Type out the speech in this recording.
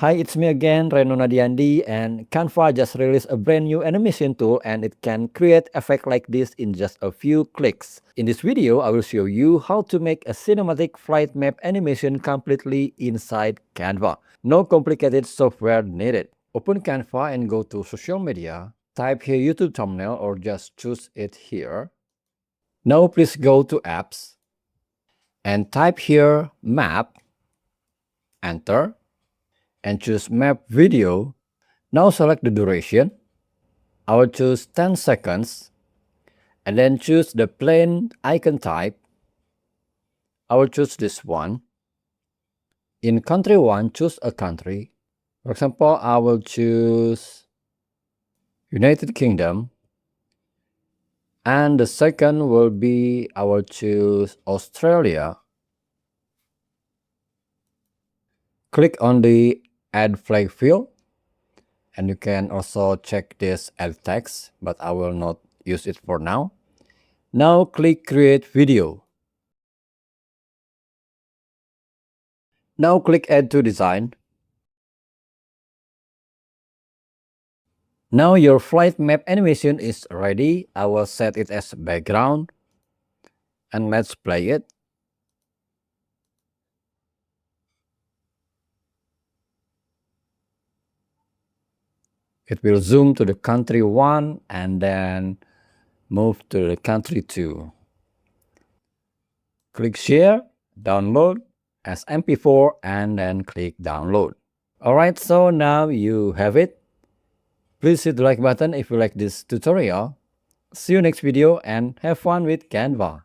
Hi, it's me again, Reno Nadiandi, and Canva just released a brand new animation tool and it can create effects like this in just a few clicks. In this video, I will show you how to make a cinematic flight map animation completely inside Canva. No complicated software needed. Open Canva and go to social media. Type here YouTube thumbnail or just choose it here. Now please go to apps and type here map, enter, and choose map video. Now select the duration. I will choose 10 seconds and then choose the plane icon type. I will choose this one. In country 1, choose a country. For example, I will choose United Kingdom. And the second will be, I will choose Australia. Click on the add flag field. And you can also check this add text, but I will not use it for now. Now click create video. Now click add to design. Now your flight map animation is ready. I will set it as background and let's play it. It will zoom to the country 1 and then move to the country 2. Click share, download as MP4 and then click download. Alright, so now you have it. Please hit the like button if you like this tutorial. See you next video and have fun with Canva.